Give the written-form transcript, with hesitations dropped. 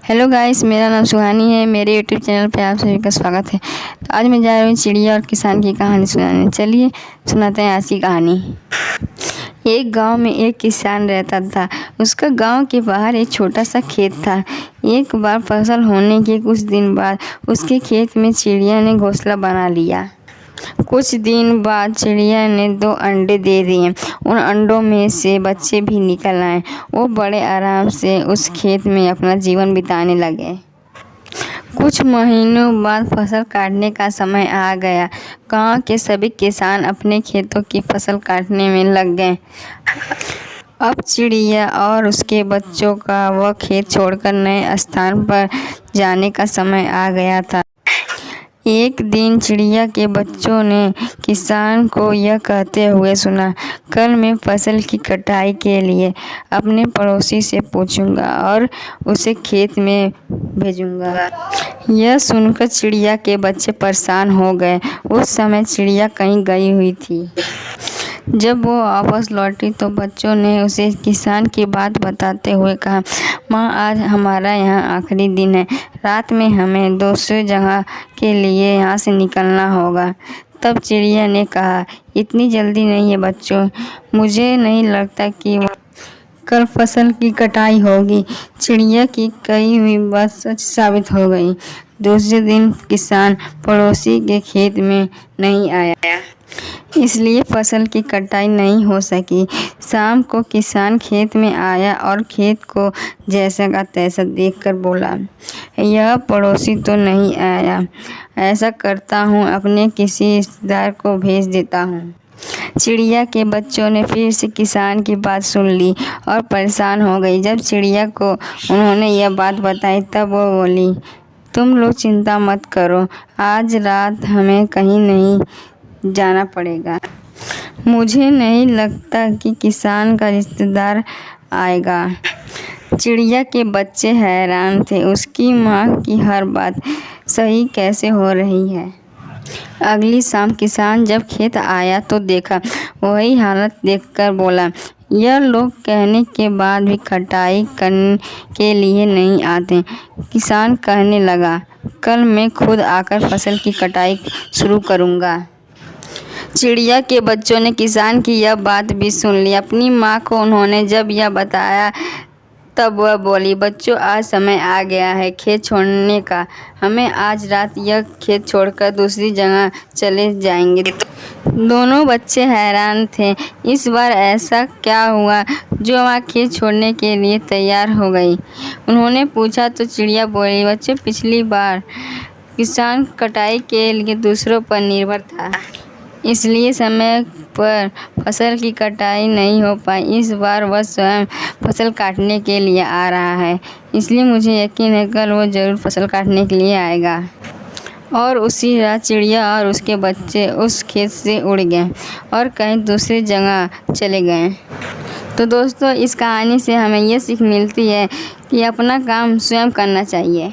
Hello guys, मेरा नाम सुहानी है। मेरे यूट्यूब चैनल पे आप सभी का स्वागत है। तो आज मैं जा रही हूँ चिड़िया और किसान की कहानी सुनाने। चलिए सुनाते हैं आज की कहानी। एक गांव में एक किसान रहता था। उसका गांव के बाहर एक छोटा सा खेत था। एक बार फसल होने के कुछ दिन बाद उसके खेत में चिड़िया ने घोंसला बना लिया। कुछ दिन बाद चिड़िया ने 2 अंडे दे दिए। उन अंडों में से बच्चे भी निकल आए। वो बड़े आराम से उस खेत में अपना जीवन बिताने लगे। कुछ महीनों बाद फसल काटने का समय आ गया। गांव के सभी किसान अपने खेतों की फसल काटने में लग गए। अब चिड़िया और उसके बच्चों का वह खेत छोड़कर नए स्थान पर जाने का समय आ गया था। एक दिन चिड़िया के बच्चों ने किसान को यह कहते हुए सुना, कल मैं फसल की कटाई के लिए अपने पड़ोसी से पूछूंगा और उसे खेत में भेजूंगा। यह सुनकर चिड़िया के बच्चे परेशान हो गए। उस समय चिड़िया कहीं गई हुई थी। जब वो वापस लौटी तो बच्चों ने उसे किसान की बात बताते हुए कहा, माँ, आज हमारा यहाँ आखिरी दिन है। रात में हमें दूसरी जगह के लिए यहाँ से निकलना होगा। तब चिड़िया ने कहा, इतनी जल्दी नहीं है बच्चों, मुझे नहीं लगता कि कल फसल की कटाई होगी। चिड़िया की कही हुई बात सच साबित हो गई। दूसरे दिन किसान पड़ोसी के खेत में नहीं आया, इसलिए फसल की कटाई नहीं हो सकी। शाम को किसान खेत में आया और खेत को जैसा का तैसा देखकर बोला, यह पड़ोसी तो नहीं आया। ऐसा करता हूँ, अपने किसी रिश्तेदार को भेज देता हूँ। चिड़िया के बच्चों ने फिर से किसान की बात सुन ली और परेशान हो गई। जब चिड़िया को उन्होंने यह बात बताई तब वो बोली, तुम लोग चिंता मत करो, आज रात हमें कहीं नहीं जाना पड़ेगा। मुझे नहीं लगता कि किसान का रिश्तेदार आएगा। चिड़िया के बच्चे हैरान थे, उसकी माँ की हर बात सही कैसे हो रही है। अगली शाम किसान जब खेत आया तो देखा वही हालत देखकर बोला, यह लोग कहने के बाद भी कटाई करने के लिए नहीं आते। किसान कहने लगा, कल मैं खुद आकर फसल की कटाई शुरू करूँगा। चिड़िया के बच्चों ने किसान की यह बात भी सुन ली। अपनी माँ को उन्होंने जब यह बताया तब वह बोली, बच्चों, आज समय आ गया है खेत छोड़ने का। हमें आज रात यह खेत छोड़कर दूसरी जगह चले जाएंगे। दोनों बच्चे हैरान थे। इस बार ऐसा क्या हुआ जो वहाँ खेत छोड़ने के लिए तैयार हो गई। उन्होंने पूछा तो चिड़िया बोली, बच्चे, पिछली बार किसान कटाई के लिए दूसरों पर निर्भर था, इसलिए समय पर फसल की कटाई नहीं हो पाई। इस बार वह स्वयं फसल काटने के लिए आ रहा है, इसलिए मुझे यकीन है कल वो ज़रूर फसल काटने के लिए आएगा। और उसी रात चिड़िया और उसके बच्चे उस खेत से उड़ गए और कहीं दूसरी जगह चले गए। तो दोस्तों, इस कहानी से हमें यह सीख मिलती है कि अपना काम स्वयं करना चाहिए।